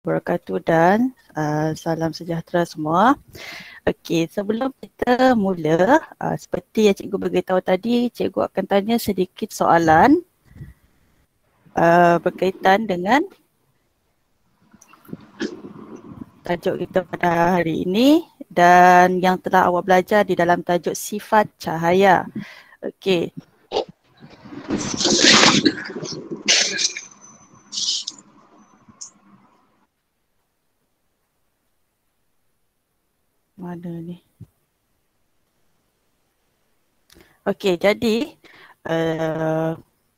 Wabarakatuh dan salam sejahtera semua. Okey, sebelum kita mula, seperti yang cikgu beritahu tadi, cikgu akan tanya sedikit soalan berkaitan dengan tajuk kita pada hari ini dan yang telah awak belajar di dalam tajuk sifat cahaya. Okey. Mana ni? Okey, jadi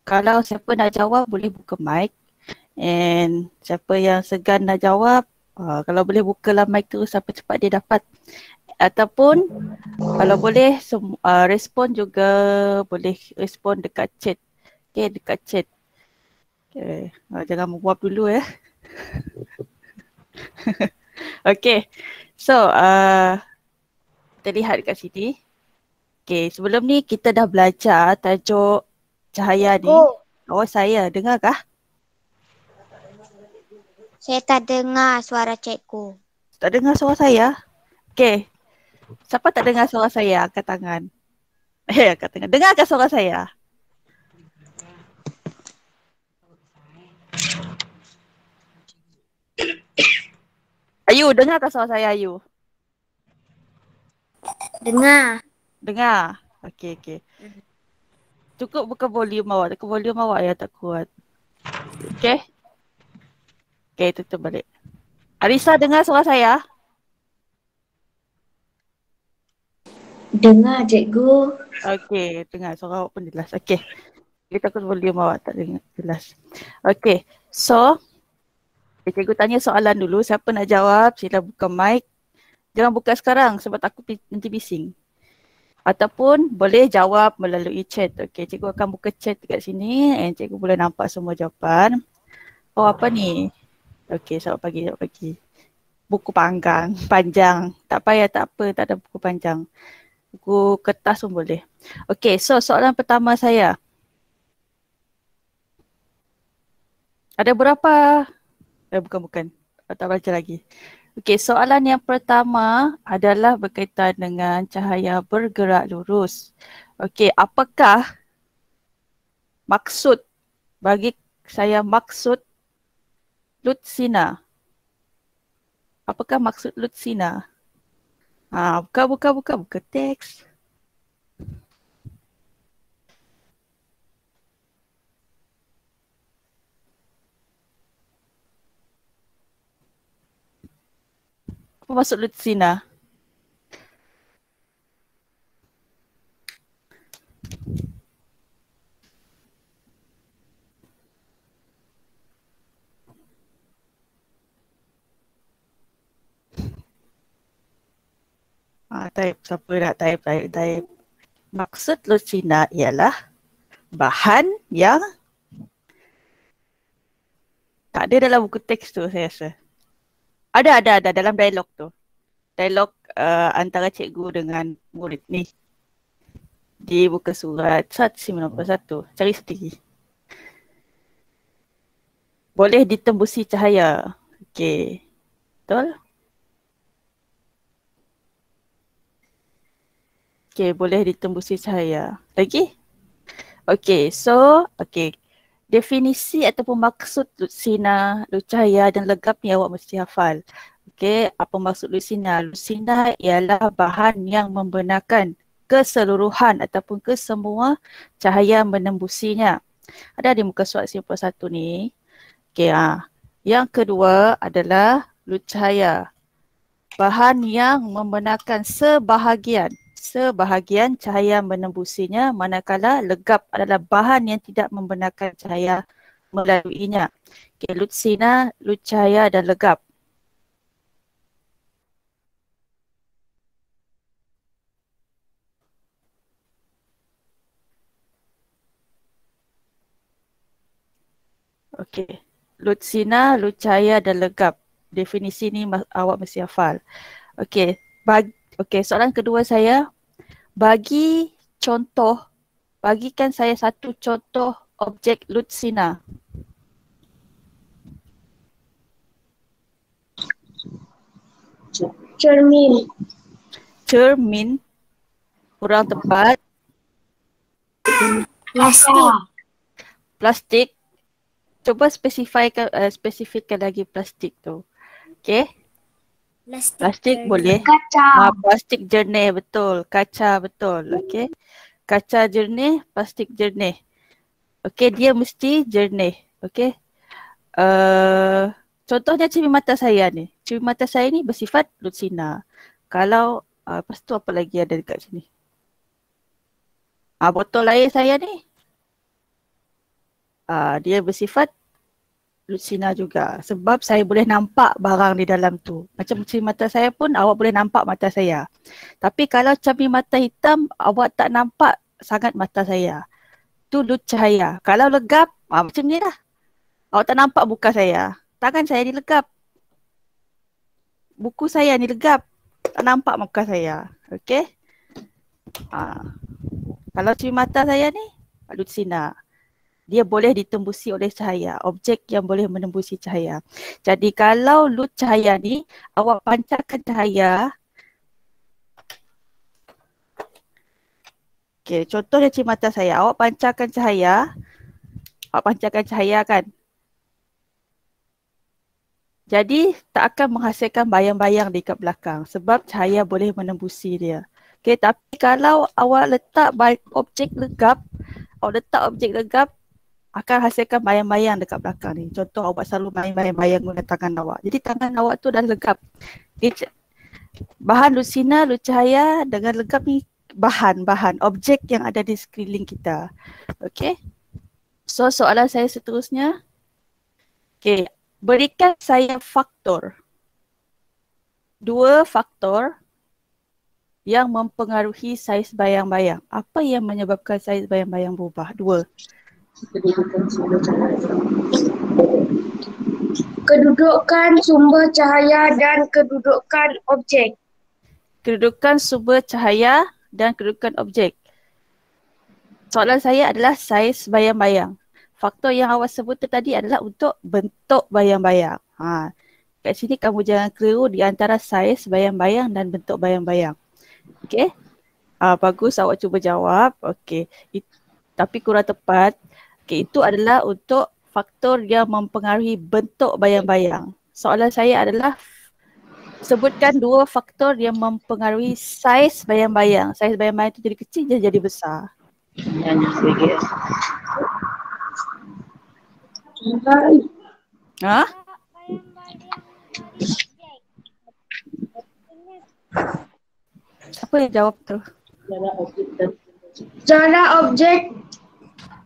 kalau siapa nak jawab boleh buka mic, and siapa yang segan nak jawab, kalau boleh bukalah mic tu sampai cepat dia dapat. Ataupun kalau boleh respon juga boleh respon dekat chat. Okay, dekat chat. Okay. Jangan menguap dulu ya. Okay, so kita lihat dekat sini. Okay, sebelum ni kita dah belajar tajuk cahaya ni. Oh, saya dengarkah? Saya tak dengar suara cikgu. Tak dengar suara saya? Okay. Siapa tak dengar suara saya? Angkat tangan. Angkat tangan. Dengarkah suara saya? Ayu, dengarkah suara saya, Ayu? Dengar. Dengar. Okey, okey. Cukup buka volume awak. Volume awak yang tak kuat. Okey? Okey, tutup balik. Arisa dengar suara saya? Dengar cikgu. Okey, dengar suara awak pun jelas. Okey. Kita takut volume awak tak dengar jelas. Okey. So, cikgu tanya soalan dulu. Siapa nak jawab, sila buka mic. Jangan buka sekarang sebab takut nanti bising. Ataupun boleh jawab melalui chat. Okey, cikgu akan buka chat dekat sini and cikgu boleh nampak semua jawapan. Oh, apa ni? Okey, selamat pagi. Buku panjang. Tak payah, tak apa, tak ada buku panjang. Buku kertas pun boleh. Okey, so soalan pertama saya. Ada berapa? Bukan. Tak baca lagi. Okey, soalan yang pertama adalah berkaitan dengan cahaya bergerak lurus. Okey, apakah maksud bagi saya maksud Lutsina? Apakah maksud Lutsina? Buka teks. Apa maksud Lutsina? Type, siapa nak type. Maksud Lutsina ialah bahan yang tak ada dalam buku teks tu, saya rasa. Ada dalam dialog tu. Dialog antara cikgu dengan murid ni. Di buku surat 191. Cari sendiri. Boleh ditembusi cahaya. Okey. Betul? Okey, boleh ditembusi cahaya. Lagi? Okey, so, definisi ataupun maksud Lutsina, cahaya dan legap ni awak mesti hafal. Okey, apa maksud Lutsina? Lutsina ialah bahan yang membenarkan keseluruhan ataupun kesemua cahaya menembusinya. Ada di muka surat 91 ni. Okey, yang kedua adalah cahaya. Bahan yang membenarkan sebahagian cahaya menembusinya, manakala legap adalah bahan yang tidak membenarkan cahaya melaluinya. Okay, Lutsina, cahaya dan legap. Okey, Lutsina, cahaya dan legap. Definisi ni awak mesti hafal. Okey, soalan kedua saya. Bagikan saya satu contoh objek Lutsina. Cermin. Cermin. Kurang tepat. Plastik. Plastik. Cuba spesifikkan lagi plastik tu. Okay. Plastik boleh. Kaca. Plastik jernih, betul. Kaca, betul. Okay. Kaca jernih, plastik jernih. Okay, dia mesti jernih. Okay. Contohnya cermin mata saya ni. Cermin mata saya ni bersifat lutsina. Kalau, lepas tu apa lagi ada dekat sini? Botol air saya ni. Dia bersifat lutsina juga. Sebab saya boleh nampak barang di dalam tu. Macam cermin mata saya pun awak boleh nampak mata saya. Tapi kalau cermin mata hitam, awak tak nampak sangat mata saya. Tu lut cahaya. Kalau legap, macam ni lah. Awak tak nampak muka saya. Tangan saya dilegap. Buku saya ni legap. Tak nampak muka saya. Okey. Kalau cermin mata saya ni, lutsina. Dia boleh ditembusi oleh cahaya. Objek yang boleh menembusi cahaya. Jadi kalau lut cahaya ni, awak pancarkan cahaya. Okey, contohnya cermin mata saya. Awak pancarkan cahaya. Awak pancarkan cahaya kan. Jadi tak akan menghasilkan bayang-bayang dekat belakang. Sebab cahaya boleh menembusi dia. Okey, tapi kalau awak letak objek legap. Awak letak objek legap. Akan hasilkan bayang-bayang dekat belakang ni. Contoh awak selalu main bayang-bayang guna tangan awak. Jadi tangan awak tu dah legap. Bahan lutsina, lut cahaya dengan legap ni bahan-bahan, objek yang ada di sekeliling kita. Okay. So soalan saya seterusnya. Okay. Berikan saya faktor. 2 faktor yang mempengaruhi saiz bayang-bayang. Apa yang menyebabkan saiz bayang-bayang berubah? 2. Kedudukan sumber cahaya dan kedudukan objek. Kedudukan sumber cahaya dan kedudukan objek. Soalan saya adalah saiz bayang-bayang. Faktor yang awak sebut tadi adalah untuk bentuk bayang-bayang. Kat sini kamu jangan keliru di antara saiz bayang-bayang dan bentuk bayang-bayang. Okey. Bagus awak cuba jawab. Okey. Tapi kurang tepat. Okey, itu adalah untuk faktor yang mempengaruhi bentuk bayang-bayang. Soalan saya adalah sebutkan 2 faktor yang mempengaruhi saiz bayang-bayang. Saiz bayang-bayang itu jadi kecil, dia jadi besar. Ha? Siapa yang jawab tu? Jarak objek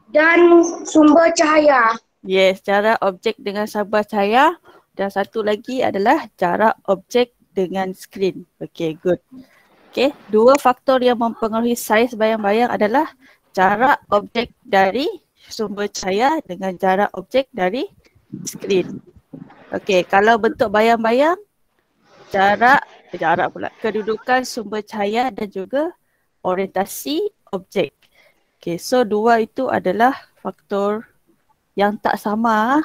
dan sumber cahaya. Yes, jarak objek dengan sumber cahaya. Dan satu lagi adalah jarak objek dengan skrin. Okay, good. Okay, 2 faktor yang mempengaruhi saiz bayang-bayang adalah jarak objek dari sumber cahaya dengan jarak objek dari skrin. Okay, kalau bentuk bayang-bayang, jarak pula, kedudukan sumber cahaya dan juga orientasi objek. Okay, so 2 itu adalah faktor yang tak sama.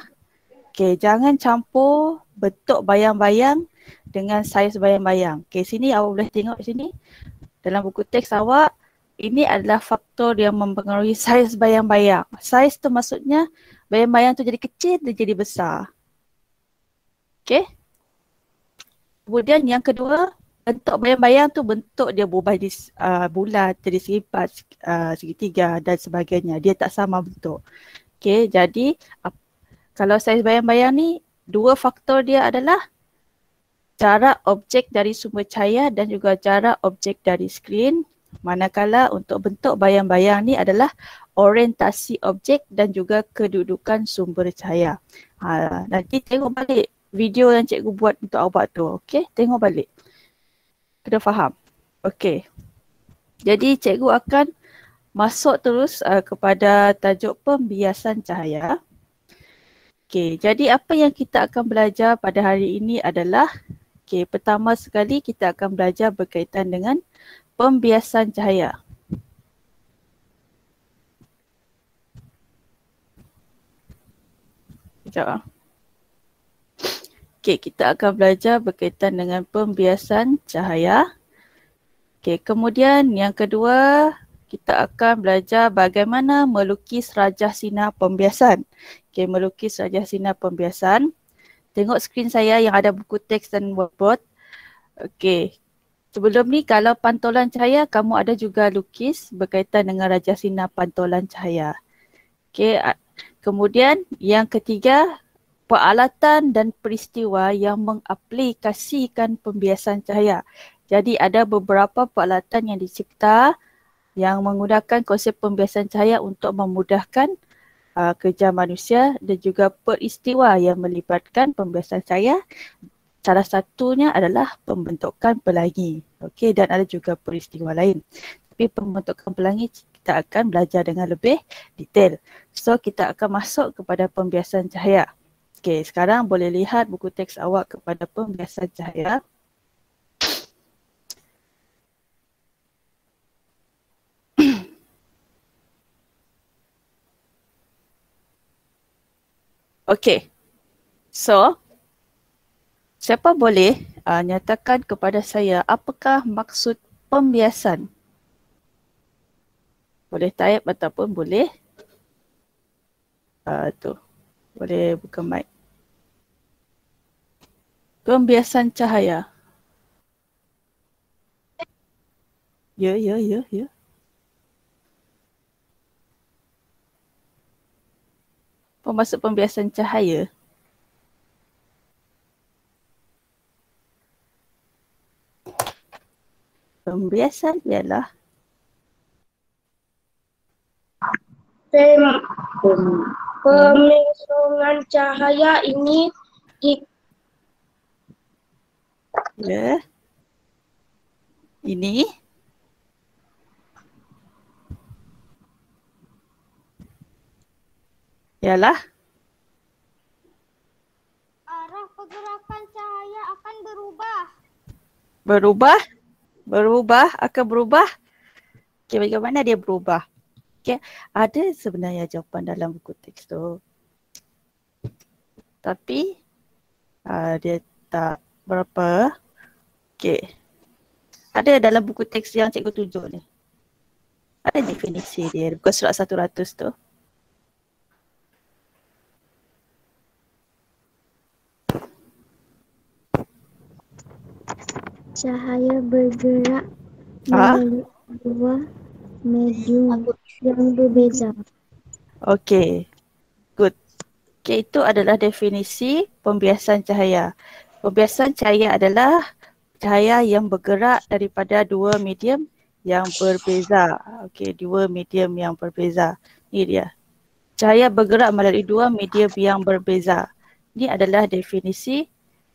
Okay, jangan campur bentuk bayang-bayang dengan saiz bayang-bayang. Okay, sini awak boleh tengok sini. Dalam buku teks awak, ini adalah faktor yang mempengaruhi saiz bayang-bayang. Saiz tu maksudnya bayang-bayang tu jadi kecil, dia jadi besar. Okay. Kemudian yang kedua, bentuk bayang-bayang tu bentuk dia berubah di bulat, jadi segi-empat, segitiga dan sebagainya. Dia tak sama bentuk. Okay, jadi kalau saiz bayang-bayang ni, 2 faktor dia adalah jarak objek dari sumber cahaya dan juga jarak objek dari skrin. Manakala untuk bentuk bayang-bayang ni adalah orientasi objek dan juga kedudukan sumber cahaya. Nanti tengok balik video yang cikgu buat untuk awak tu. Okay, tengok balik. Kena faham. Okay. Jadi cikgu akan masuk terus kepada tajuk pembiasan cahaya. Okay, jadi apa yang kita akan belajar pada hari ini adalah, okay, pertama sekali kita akan belajar berkaitan dengan pembiasan cahaya. Sekejap. Okey, kita akan belajar berkaitan dengan pembiasan cahaya. Okey, kemudian yang kedua, kita akan belajar bagaimana melukis rajah sinar pembiasan. Okey, melukis rajah sinar pembiasan. Tengok skrin saya yang ada buku teks dan whiteboard. Okey, sebelum ni kalau pantulan cahaya, kamu ada juga lukis berkaitan dengan rajah sinar pantulan cahaya. Okey, kemudian yang ketiga, peralatan dan peristiwa yang mengaplikasikan pembiasan cahaya. Jadi ada beberapa peralatan yang dicipta yang menggunakan konsep pembiasan cahaya untuk memudahkan kerja manusia dan juga peristiwa yang melibatkan pembiasan cahaya. Salah satunya adalah pembentukan pelangi. Okey, dan ada juga peristiwa lain. Tapi pembentukan pelangi kita akan belajar dengan lebih detail. So kita akan masuk kepada pembiasan cahaya. Okey, sekarang boleh lihat buku teks awak kepada pembiasan cahaya. Okey, so siapa boleh nyatakan kepada saya apakah maksud pembiasan? Boleh type ataupun boleh boleh buka mic. Pembiasan cahaya. Ya. Apa maksud pembiasan cahaya? Pembiasan ialah Pemengsungan cahaya ini ya. Ini ialah arah pergerakan cahaya akan berubah. Berubah akan berubah. Okey, bagaimana dia berubah? Okey, ada sebenarnya jawapan dalam buku teks tu. Tapi dia tak berapa. Okey. Ada dalam buku teks yang cikgu tunjuk ni. Ada definisi dia, bukan surat 100 tu. Cahaya bergerak melalui dua medium yang berbeza. Okey. Good. Okey, itu adalah definisi pembiasan cahaya. Pembiasan cahaya adalah cahaya yang bergerak daripada dua medium yang berbeza. Okey, dua medium yang berbeza. Ni dia. Cahaya bergerak melalui dua medium yang berbeza. Ini adalah definisi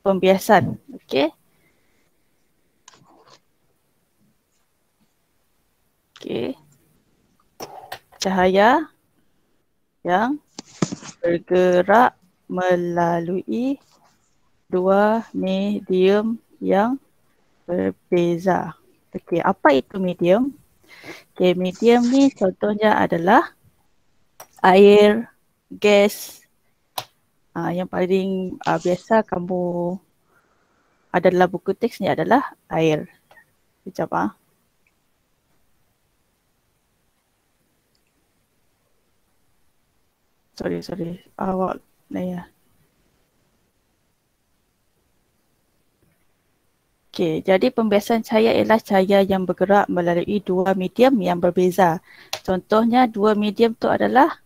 pembiasan. Okey. Okey. Cahaya yang bergerak melalui dua medium yang berbeza. Okey, apa itu medium? Okey, medium ni contohnya adalah air, gas. Yang paling biasa kamu ada dalam buku teks ni adalah air. Sekejap . Sorry. Awak ya. Okey, jadi pembiasan cahaya ialah cahaya yang bergerak melalui dua medium yang berbeza. Contohnya dua medium tu adalah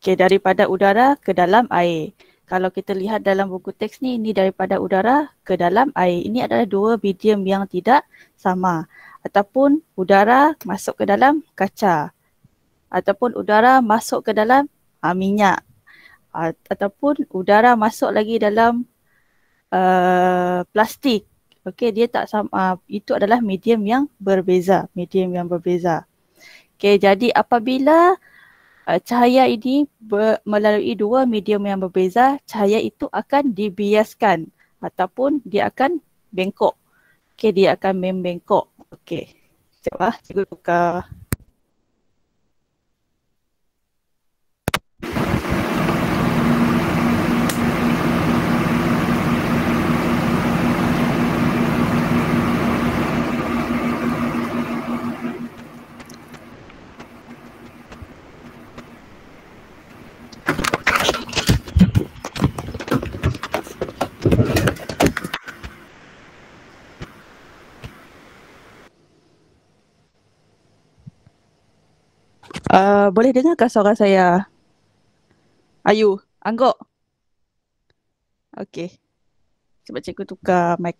daripada udara ke dalam air. Kalau kita lihat dalam buku teks ni, ini daripada udara ke dalam air. Ini adalah dua medium yang tidak sama. Ataupun udara masuk ke dalam kaca. Ataupun udara masuk ke dalam minyak. Ataupun udara masuk lagi dalam plastik. Okey, dia tak sama. Itu adalah medium yang berbeza. Okey, jadi apabila cahaya ini melalui dua medium yang berbeza, cahaya itu akan dibiaskan ataupun dia akan bengkok. Okey, dia akan membengkok. Okey. Sekejap cikgu buka. Boleh dengarkah suara saya? Ayu, Anggok. Okey. Cuba cikgu tukar mic.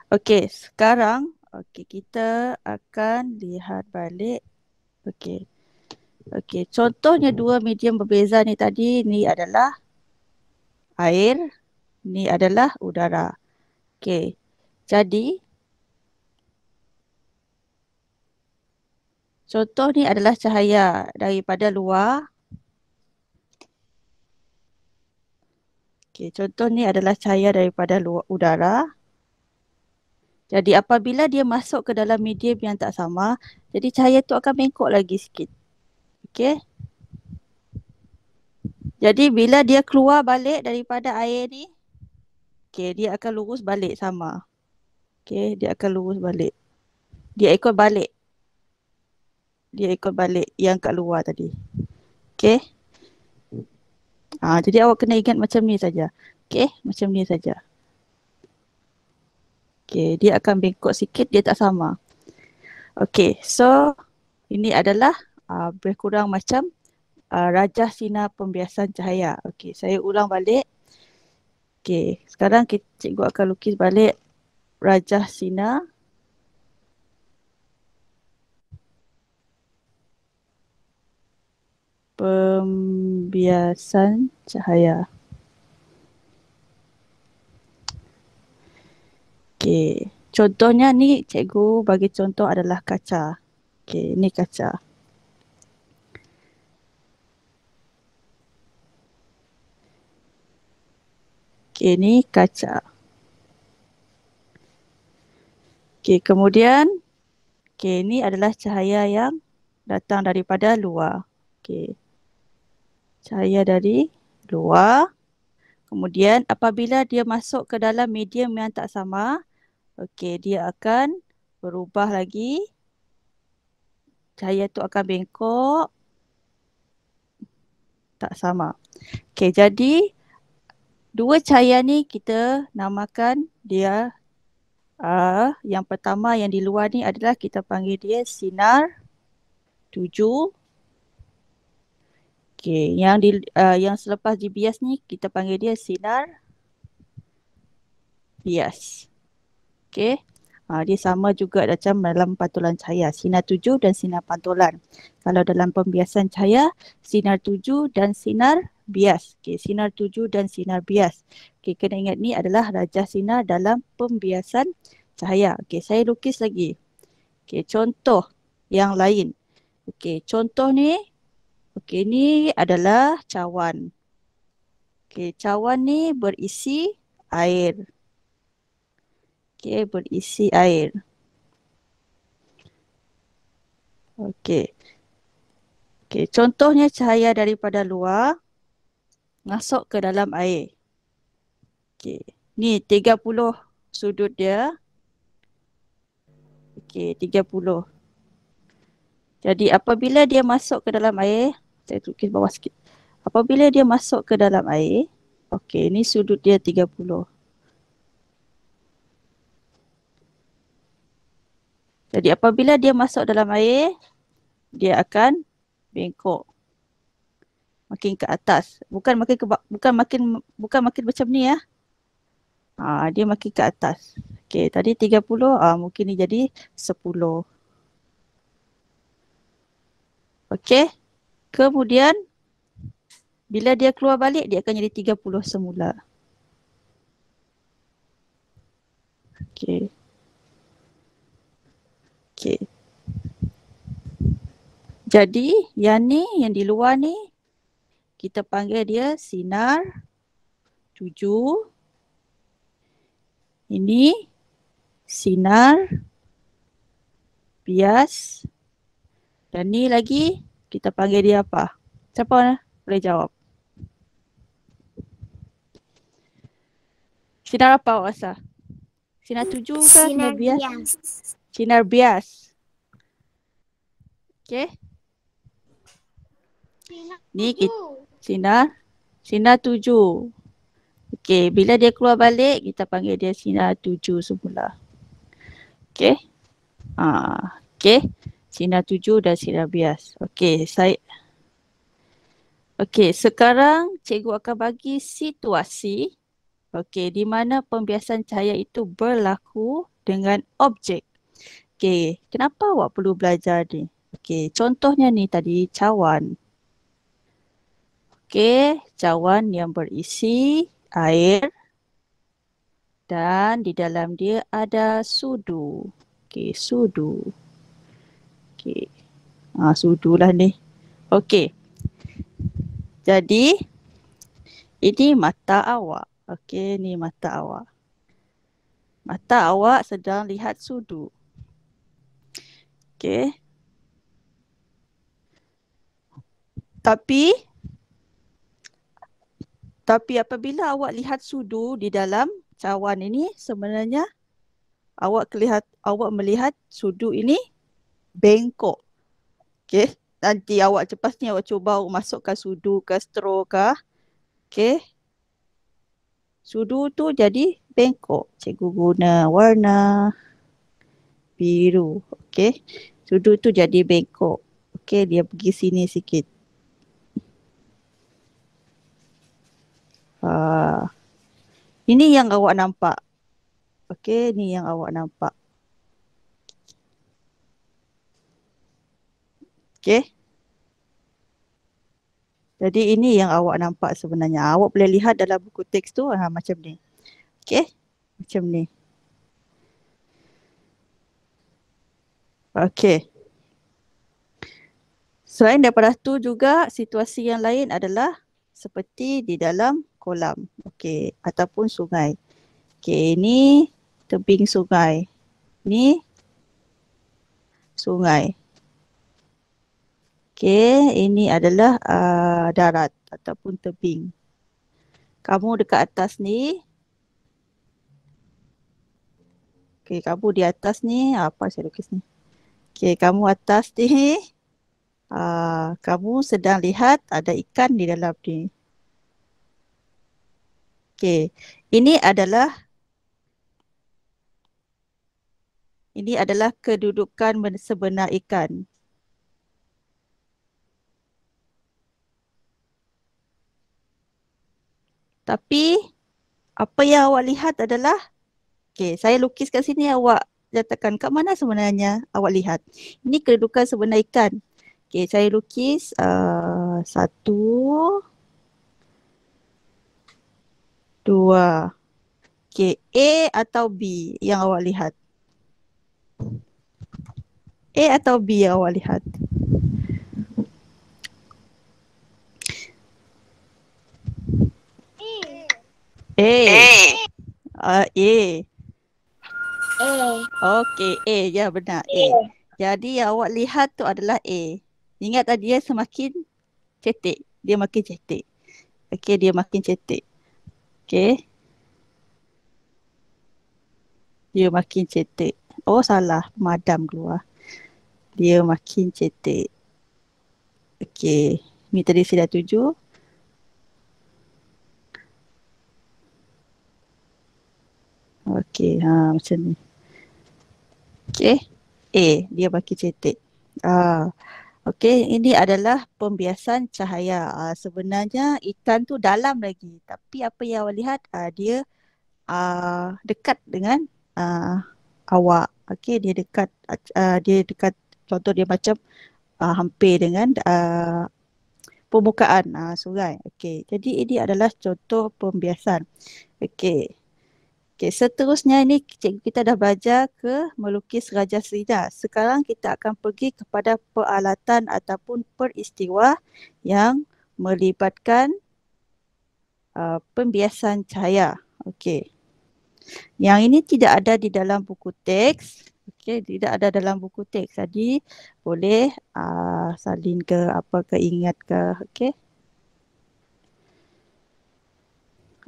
Okey, sekarang kita akan lihat balik. Okey. Contohnya dua medium berbeza ni tadi, ni adalah air, ni adalah udara. Okey. Jadi contoh ni adalah cahaya daripada luar. Okey, contoh ni adalah cahaya daripada luar udara. Jadi apabila dia masuk ke dalam medium yang tak sama, jadi cahaya tu akan bengkok lagi sikit. Okey. Jadi bila dia keluar balik daripada air ni, okey, dia akan lurus balik sama. Okey, dia akan lurus balik. Dia ikut balik. Dia ikut balik yang kat luar tadi. Okey. Jadi awak kena ingat macam ni saja. Okey, macam ni saja. Okey, dia akan bengkok sikit, dia tak sama. Okey, so ini adalah lebih kurang macam rajah sinar pembiasan cahaya. Okey, saya ulang balik. Okey, sekarang cikgu akan lukis balik rajah sinar pembiasan cahaya. Okey, contohnya ni cikgu bagi contoh adalah kaca. Okey, ni kaca. Okey, ni kaca. Okey, kemudian ni adalah cahaya yang datang daripada luar. Okey. Cahaya dari luar. Kemudian apabila dia masuk ke dalam medium yang tak sama, okey, dia akan berubah lagi. Cahaya tu akan bengkok. Tak sama. Okey, jadi dua cahaya ni kita namakan dia yang pertama yang di luar ni adalah kita panggil dia sinar tuju. Okey, yang selepas dibias ni kita panggil dia sinar bias. Okey. Dia sama juga macam dalam pantulan cahaya, sinar tuju dan sinar pantulan. Kalau dalam pembiasan cahaya, sinar tuju dan sinar bias. Okey, sinar tuju dan sinar bias. Okey, kena ingat ni adalah rajah sinar dalam pembiasan cahaya. Okey, saya lukis lagi. Okey, contoh yang lain. Okey, contoh ni, okey, ni adalah cawan. Okey, cawan ni berisi air. Okey, berisi air. Okey. Okey, contohnya cahaya daripada luar masuk ke dalam air. Okey, ni 30 sudut dia. Okey, 30. Jadi apabila dia masuk ke dalam air, saya tulis bawah sikit. Apabila dia masuk ke dalam air, okey, ni sudut dia 30. Jadi apabila dia masuk dalam air, dia akan bengkok. Makin ke atas. Bukan makin macam ni ya. Dia makin ke atas. Okey, tadi 30, mungkin ni jadi 10. Okey. Kemudian bila dia keluar balik, dia akan jadi 30 semula. Okey. Okey. Jadi yang ni, yang di luar ni, kita panggil dia sinar tuju. Ini sinar bias. Dan ni lagi kita panggil dia apa? Siapa boleh jawab? Sinar apa awak rasa? Sinar tuju ke sinar bias? Sinar bias. Okey. Ni sinar tuju. Okey, bila dia keluar balik, kita panggil dia sinar tuju semula. Okey. Okey. Sinar tuju dan sinar bias. Okey, saya Okey, sekarang cikgu akan bagi situasi di mana pembiasan cahaya itu berlaku dengan objek. Okey, kenapa awak perlu belajar ni? Okey, contohnya ni tadi cawan. Okey, cawan yang berisi air dan di dalam dia ada sudu. Okey, sudu. Okey. Sudu lah ni. Okey. Jadi ini mata awak. Okey, ni mata awak. Mata awak sedang lihat sudu. Okey. Tapi apabila awak lihat sudu di dalam cawan ini, sebenarnya awak melihat sudu ini bengkok. Okey. Nanti lepas ni awak cuba masukkan sudu ke straw ke. Okey. Sudu tu jadi bengkok. Cikgu guna warna biru. Okey. Sudu tu jadi bengkok. Okey, dia pergi sini sikit. Ini yang awak nampak. Okey, ni yang awak nampak. Okey. Jadi ini yang awak nampak sebenarnya. Awak boleh lihat dalam buku teks tu macam ni. Okey? Macam ni. Okey. Selain daripada tu juga situasi yang lain adalah seperti di dalam kolam. Okey, ataupun sungai. Okey, ini tebing sungai. Ni sungai. Okey, ini adalah darat ataupun tebing. Kamu dekat atas ni. Okey, kamu di atas ni. Apa saya lukis ni? Okey, kamu atas ni. Kamu sedang lihat ada ikan di dalam ni. Okey, ini adalah kedudukan sebenar ikan. Tapi apa yang awak lihat adalah, saya lukis kat sini, awak nyatakan kat mana sebenarnya awak lihat. Ini kedudukan sebenar ikan. Saya lukis 1, 2. A atau B yang awak lihat? A atau B yang awak lihat? A. Okey, A. Ya, benar. A. Jadi yang awak lihat tu adalah A. Ingat tadi dia semakin cetek. Dia makin cetek. Okey, dia makin cetek. Okey. Dia makin cetek. Oh, salah. Pemadam keluar. Dia makin cetek. Okey. Ni tadi saya dah tuju. Okey, macam ni. Okey. A, dia makin cetek. Okey, ini adalah pembiasan cahaya. Sebenarnya ikan tu dalam lagi. Tapi apa yang awak lihat, dia dekat dengan awak. Okey, dia dekat, contoh dia macam hampir dengan permukaan sungai. Okey, jadi ini adalah contoh pembiasan. Okey. Okey, seterusnya ini kita dah belajar ke melukis Raja Selina. Sekarang kita akan pergi kepada peralatan ataupun peristiwa yang melibatkan pembiasan cahaya. Okey. Yang ini tidak ada di dalam buku teks. Okey, tidak ada dalam buku teks. Jadi boleh salin ke apa ke, ingat ke. Okey.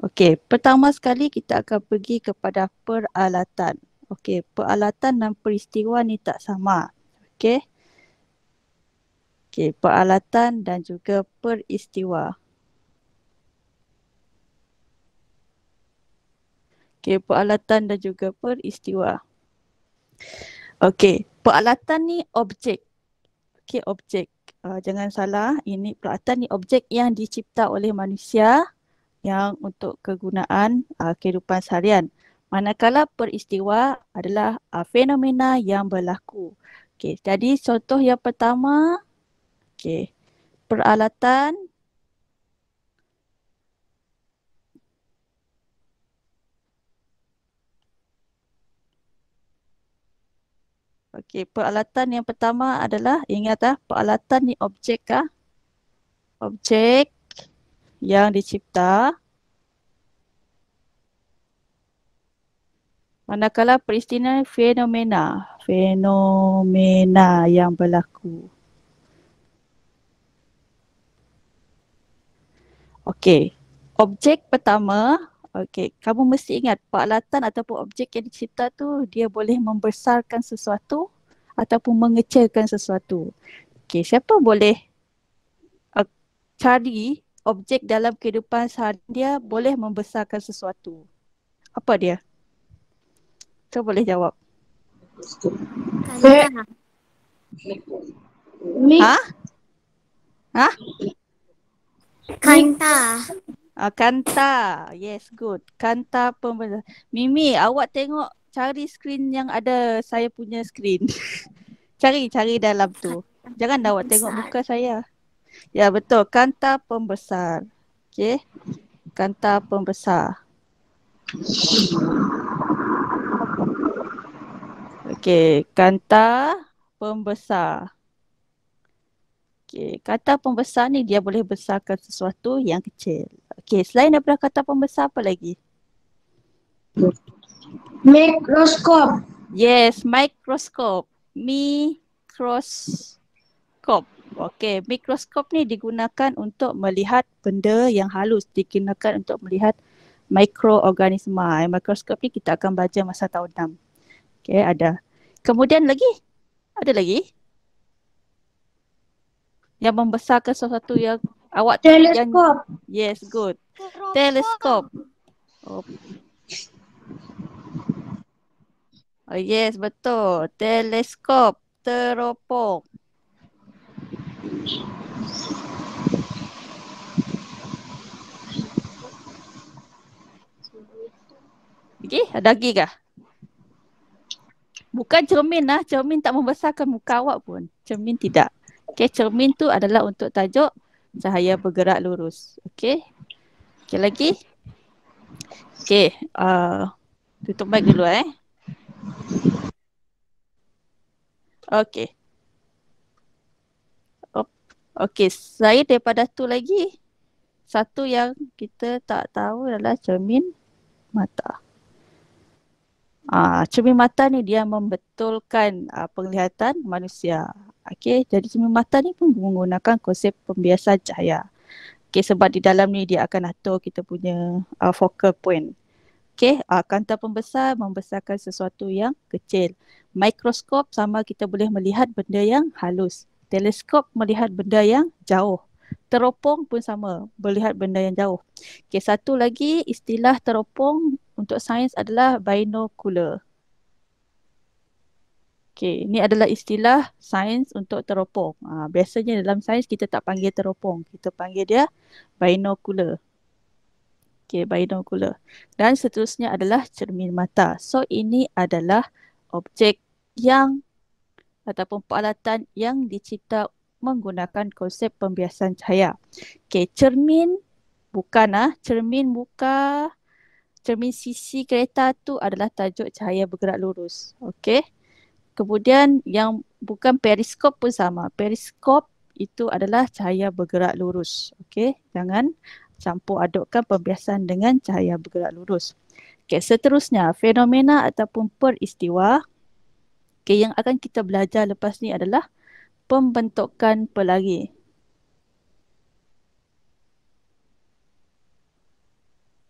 Okey, pertama sekali kita akan pergi kepada peralatan. Okey, peralatan dan peristiwa ni tak sama. Okey. Okey, peralatan dan juga peristiwa. Okey, peralatan dan juga peristiwa. Okey, peralatan ni objek. Okey, objek. jangan salah, ini peralatan ni objek yang dicipta oleh manusia yang untuk kegunaan kehidupan seharian. Manakala peristiwa adalah fenomena yang berlaku. Okey, jadi contoh yang pertama, okey, peralatan Okey, peralatan yang pertama adalah ingat peralatan ni objek kah? Objek yang dicipta manakala peristiwa fenomena yang berlaku. Okey, objek pertama, okey, kamu mesti ingat peralatan ataupun objek yang dicipta tu dia boleh membesarkan sesuatu ataupun mengecilkan sesuatu. Okey, siapa boleh cari objek dalam kehidupan seharian dia boleh membesarkan sesuatu? Apa dia? Kau boleh jawab. Kanta. Ha? Ha? Kanta. Kanta. Yes, good. Kanta pembesar. Mimi, awak tengok cari skrin yang ada saya punya skrin. cari dalam tu. Jangan awak tengok muka saya. Ya, betul. Kanta pembesar. Okey. Kanta pembesar. Okey, kanta pembesar. Okey, kata pembesar ni dia boleh besarkan sesuatu yang kecil. Okey, selain daripada kata pembesar apa lagi? Mikroskop. Yes, mikroskop. Mikroskop. Okey, mikroskop ni digunakan untuk melihat benda yang halus, digunakan untuk melihat mikroorganisma. Mikroskop ni kita akan baca masa tahun 6. Okey, ada. Kemudian lagi? Ada lagi? Yang membesarkan sesuatu yang awak Teleskop. Yes, good. Teleskop. Oh. Yes, betul. Teleskop. Teropong. Okay, ada lagi kah? Bukan cermin lah. Cermin tak membesarkan muka awak pun. Cermin tidak. Okay, cermin tu adalah untuk tajuk cahaya bergerak lurus. Okay. Okay, lagi. Okay. Tutup mic dulu Okay. Okay, saya daripada tu lagi. Satu yang kita tak tahu adalah cermin mata. Cermin mata ni dia membetulkan penglihatan manusia. Okay, jadi cermin mata ni pun menggunakan konsep pembiasan cahaya. Okay, sebab di dalam ni dia akan atur kita punya focal point. Okay, kanta pembesar membesarkan sesuatu yang kecil. Mikroskop sama kita boleh melihat benda yang halus. Teleskop melihat benda yang jauh. Teropong pun sama, melihat benda yang jauh. Okay, satu lagi istilah teropong untuk sains adalah binocular. Okay, ini adalah istilah sains untuk teropong. Biasanya dalam sains kita tak panggil teropong, kita panggil dia binocular. Okay, binocular. Dan seterusnya adalah cermin mata. So, ini adalah objek yang ataupun peralatan yang dicipta menggunakan konsep pembiasan cahaya. Okay, cermin bukan cermin muka, cermin sisi kereta tu adalah tajuk cahaya bergerak lurus. Okay. Kemudian yang bukan periskop pun sama. Periskop itu adalah cahaya bergerak lurus. Okay. Jangan campur adukkan pembiasan dengan cahaya bergerak lurus. Okay, seterusnya fenomena ataupun peristiwa yang akan kita belajar lepas ni adalah pembentukan pelangi.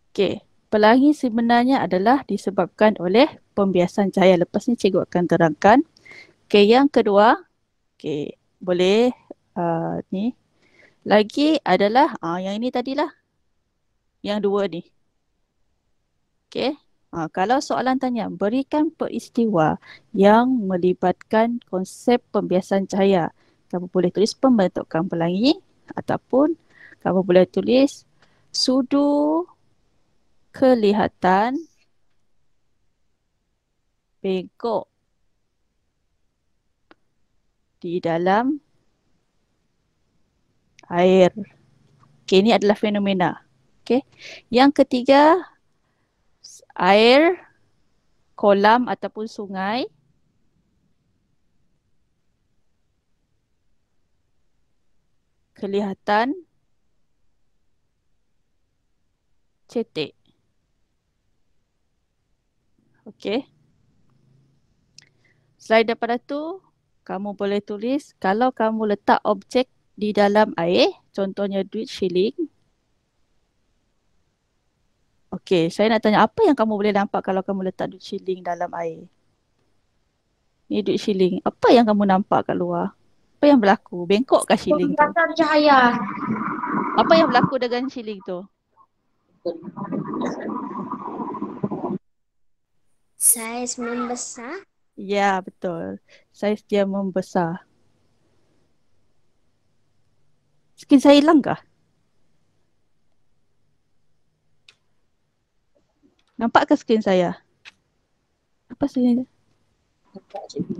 Okay, pelangi sebenarnya adalah disebabkan oleh pembiasan cahaya. Lepas ni cikgu akan terangkan. Okay, yang kedua, okay, boleh ni. Lagi adalah yang ini tadilah. Yang dua ni. Okay. Kalau soalan tanya, berikan peristiwa yang melibatkan konsep pembiasan cahaya. Kamu boleh tulis pembentukan pelangi ataupun kamu boleh tulis sudu kelihatan bengkok di dalam air. Okey, ini adalah fenomena. Okey. Yang ketiga, air kolam ataupun sungai kelihatan cetek. Okey. Selain daripada tu, kamu boleh tulis kalau kamu letak objek di dalam air, contohnya duit shilling. Okey, saya nak tanya apa yang kamu boleh nampak kalau kamu letak duit shilling dalam air? Ni duit shilling. Apa yang kamu nampak kat luar? Apa yang berlaku? Bengkok kah shilling tu? Pembatasan cahaya. Apa yang berlaku dengan shilling tu? Saiz membesar. Ya, betul. Saiz dia membesar. Skin saya hilang kah? Nampak ke skrin saya? Apa sini?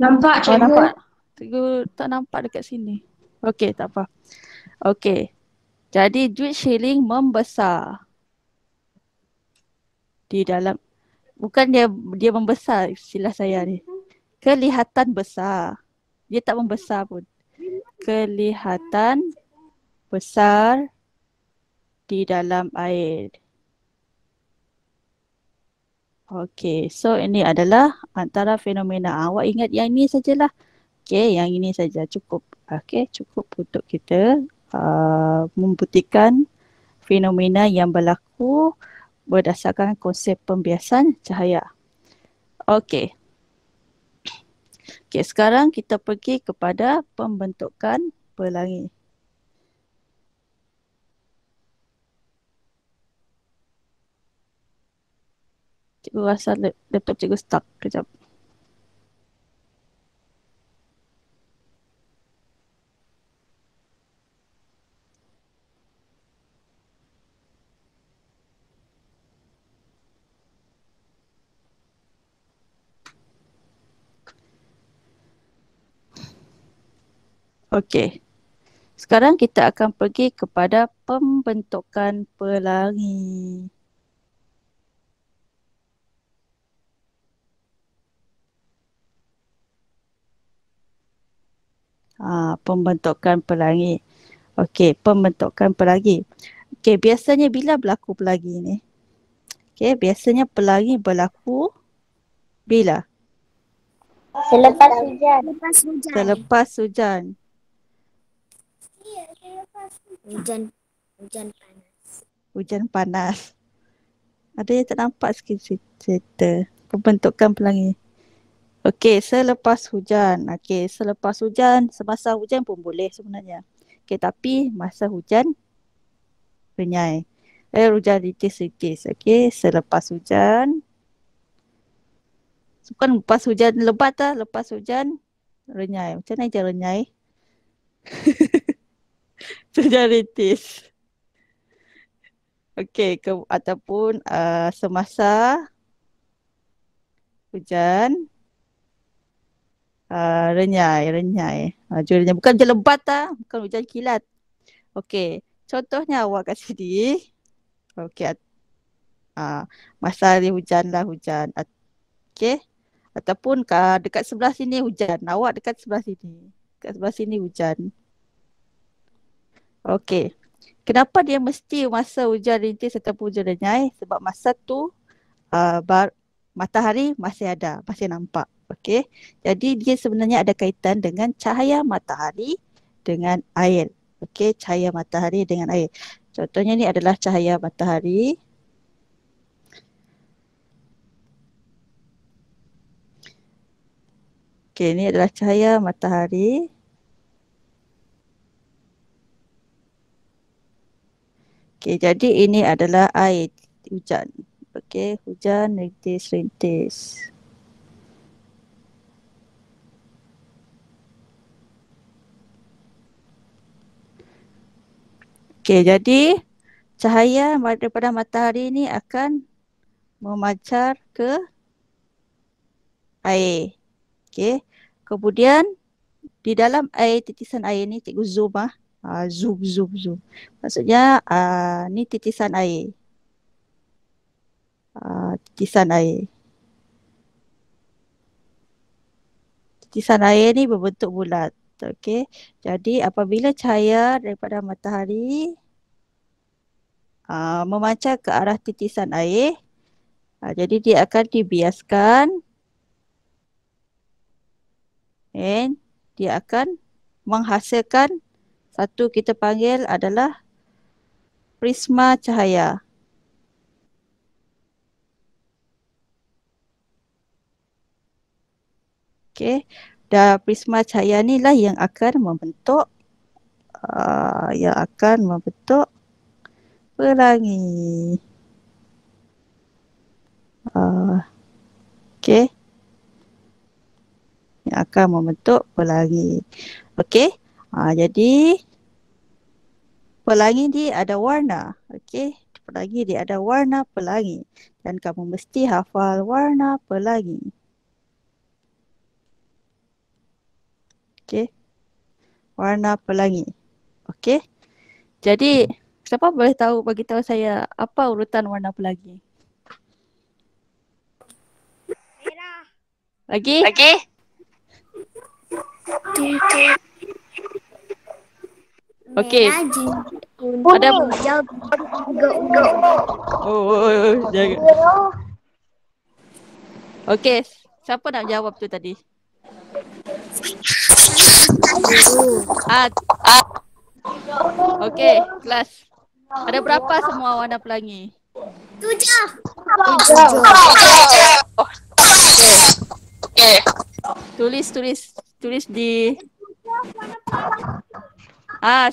Nampak Oh, cikgu. nampak. Cikgu tak nampak dekat sini. Okey, tak apa. Okey. Jadi duit shilling membesar di dalam, bukan dia membesar, istilah saya ni. Kelihatan besar. Dia tak membesar pun. Kelihatan besar di dalam air. Okey, so ini adalah antara fenomena. Awak ingat yang ini sajalah. Okey, yang ini saja cukup. Okey, cukup untuk kita membuktikan fenomena yang berlaku berdasarkan konsep pembiasan cahaya. Okey. Okey, sekarang kita pergi kepada pembentukan pelangi. Cikgu rasa laptop cikgu stuck. Kejap. Okey. Sekarang kita akan pergi kepada pembentukan pelangi. Pembentukan pelangi. Okey, pembentukan pelangi. Okey, biasanya bila berlaku pelangi ni? Okey, biasanya pelangi berlaku bila? Selepas hujan. Selepas hujan. Hujan panas. Hujan panas. Ada yang tak nampak sikit cerita pembentukan pelangi. Okey, selepas hujan. Okey, selepas hujan, semasa hujan pun boleh sebenarnya. Okey, tapi masa hujan renyai. Hujan rintis-rintis. Okey, selepas hujan. Bukan lepas hujan lebat lah, lepas hujan renyai. Macam mana je renyai? Hujan rintis. Okey, ataupun semasa hujan renyai. Renyai. Bukan hujan lebat lah, bukan hujan kilat. Okey, contohnya awak kat sini. Okey, masa hari hujan lah hujan. Okey, ataupun dekat sebelah sini hujan. Awak dekat sebelah sini. Dekat sebelah sini hujan. Okey. Kenapa dia mesti masa hujan rintis ataupun hujan renyai? Sebab masa tu matahari masih ada, masih nampak. Okey. Jadi dia sebenarnya ada kaitan dengan cahaya matahari dengan air. Okey, cahaya matahari dengan air. Contohnya ni adalah cahaya matahari. Okey, ni adalah cahaya matahari. Okey, jadi ini adalah air hujan. Okey, hujan rintis-rintis. Okey, jadi cahaya daripada matahari ni akan memancar ke air. Okey. Kemudian di dalam air, titisan air ni, cikgu zoom ah. Zoom. Maksudnya ni titisan air. Titisan air. Titisan air ni berbentuk bulat. Okey. Jadi apabila cahaya daripada matahari memancar ke arah titisan air, jadi dia akan dibiaskan dan dia akan menghasilkan satu kita panggil adalah prisma cahaya. Okey. Dan prisma cahaya ni lah yang akan membentuk pelangi. Okey. Yang akan membentuk pelangi. Okey. Jadi pelangi ni ada warna. Okey. Pelangi dia ada warna pelangi. Dan kamu mesti hafal warna pelangi. Okey. Warna pelangi. Okey. Jadi siapa boleh bagi tahu saya apa urutan warna pelangi? Merah. Lagi? Okey. Merah, kuning, Ada hijau, juga ungu. Jaga. Okey, siapa nak jawab tu tadi? Okey, kelas. Ada berapa semua warna pelangi? 7. Okey. Tulis di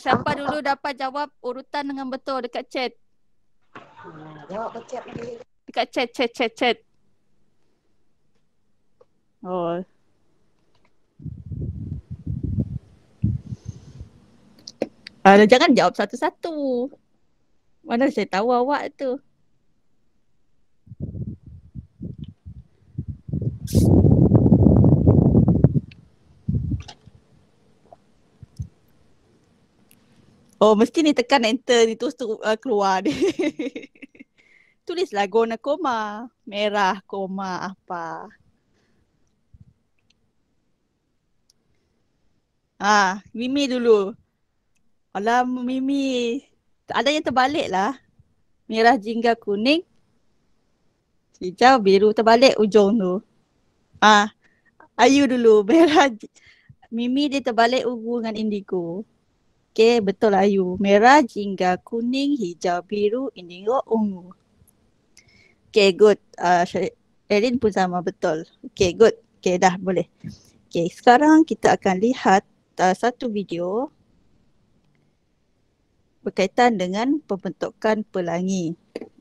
siapa dulu dapat jawab urutan dengan betul dekat chat? Dekat chat. Oh. Jangan jawab satu-satu. Mana saya tahu awak tu. Oh, mesti ni tekan enter ni terus keluar ni. Tulislah guna koma, merah koma apa. Mimi dulu. Alah Mimi. Ada yang terbalik lah. Merah jingga kuning. Hijau biru terbalik ujung tu. Ayu dulu. Merah. Mimi dia terbalik ungu dengan indigo. Okey, betul Ayu. Merah jingga kuning, hijau biru, indigo ungu. Okey, good. Erin pun sama betul. Okey, good. Okey, dah boleh. Okey, sekarang kita akan lihat satu video berkaitan dengan pembentukan pelangi.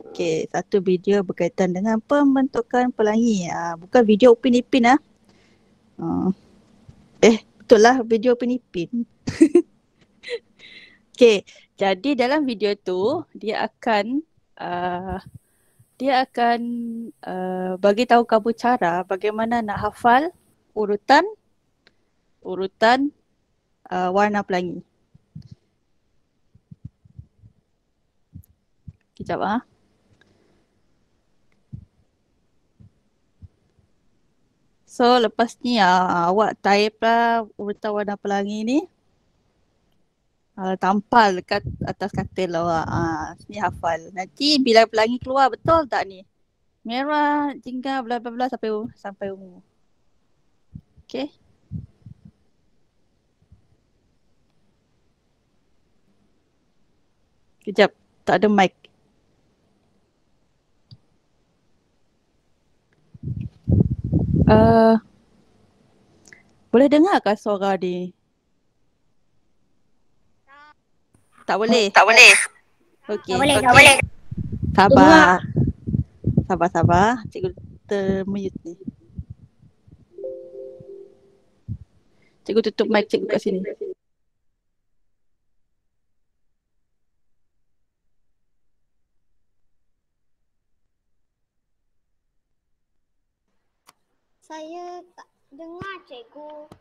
Okey, satu video berkaitan dengan pembentukan pelangi. Bukan video Upin Ipin lah. Betul lah video Upin Ipin. Okey, jadi dalam video tu dia akan bagi tahu kamu cara bagaimana nak hafal urutan warna pelangi. Kejap So lepas ni awak type lah urutan warna pelangi ni. Tampal dekat atas katil awak. Ni hafal. Nanti bila pelangi keluar betul tak ni? Merah, jingga, bla bla bla sampai ungu. Okay. Kejap, tak ada mic. Boleh dengarkah suara ni? Tak boleh. Okey. Tak boleh. Sabar. Cikgu termute ni. Cikgu tutup mic cikgu kat sini. Saya tak dengar cikgu.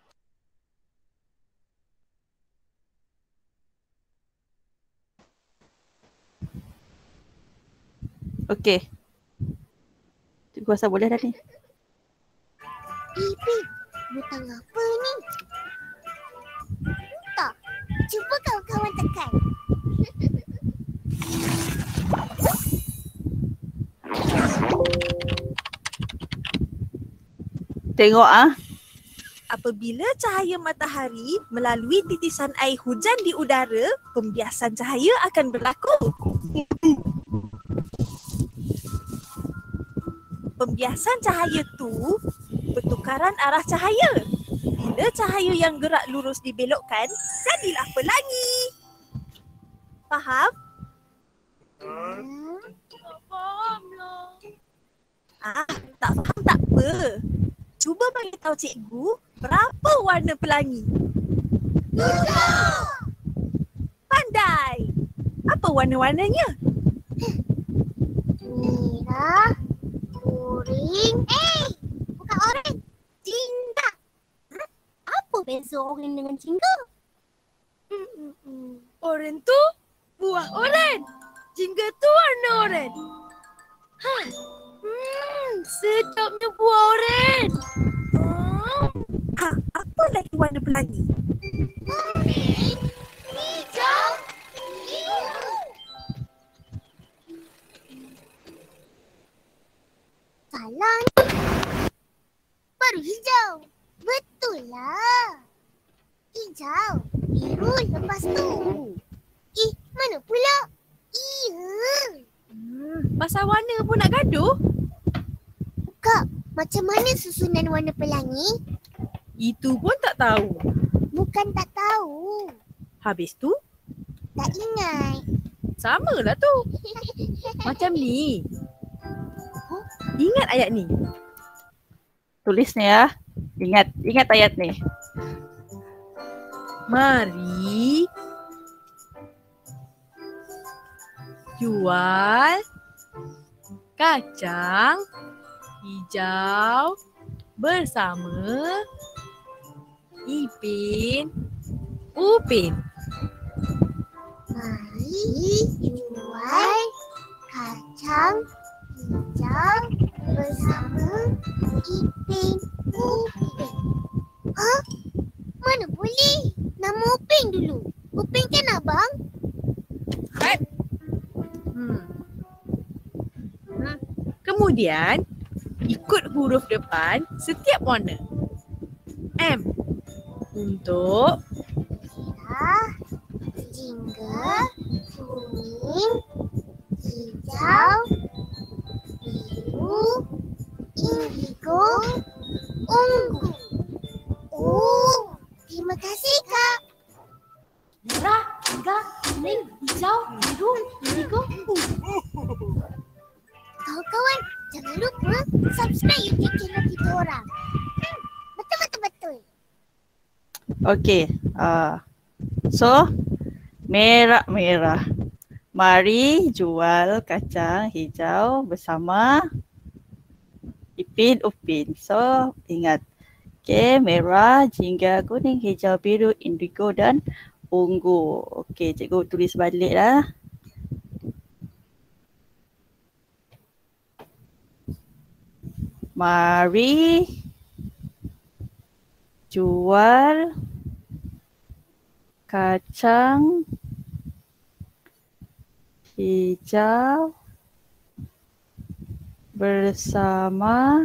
Okey. Cikgu rasa boleh dah ni. Ipin, butang apa ni? Tak, cuba kawan-kawan tekan. Tengok ah. Apabila cahaya matahari melalui titisan air hujan di udara, pembiasan cahaya akan berlaku. Pembiasan cahaya tu pertukaran arah cahaya. Bila cahaya yang gerak lurus dibelokkan, jadilah pelangi. Faham? Tak faham lah. Tak faham tak apa. Cuba bagi tahu cikgu berapa warna pelangi. Pandai. Apa warna-warnanya? Merah, kuning. Bukan oren. Jingga. Apa beza oren dengan jingga? Oren tu buah oren. Jingga tu warna oren. Sedapnya buah oren. Apa lagi warna pelangi? Kuning, hijau, biru. Salah ni. Baru hijau. Betul lah. Hijau, biru lepas tu. Mana pula? Iya. Pasal warna pun nak gaduh? Kak, macam mana susunan warna pelangi? Itu pun tak tahu. Bukan tak tahu. Habis tu, Tak ingat. samalah tu. Macam ni. Ingat ayat ni. Tulis ni ya. Ingat ayat ni. Mari jual kacang hijau bersama Ipin Upin. Mari jual kacang hijau bersama Ipin Upin. Hah? Mana boleh? Nama Upin dulu. Upin kan abang? Kemudian ikut huruf depan setiap warna. M untuk Merah, jingga, kuning, hijau, biru, indigo, ungu. Oh, terima kasih Kak. Merah, jingga, kuning, hijau, biru, indigo, ungu. Kawan-kawan, jangan lupa subscribe YouTube channel kita orang. Betul. Okey. So merah. Mari jual kacang hijau bersama Ipin Upin. So ingat. Okey, merah, jingga, kuning, hijau, biru, indigo dan ungu. Okey, cikgu tulis balik lah. Mari jual kacang hijau bersama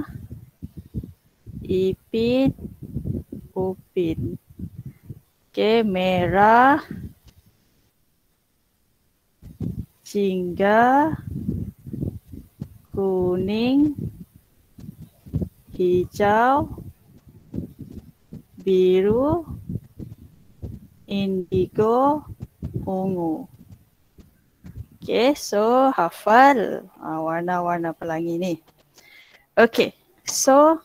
Ipin Upin. Okey, merah, jingga, kuning, hijau, biru, indigo, ungu. Okay, so hafal warna-warna pelangi ni. Okay, so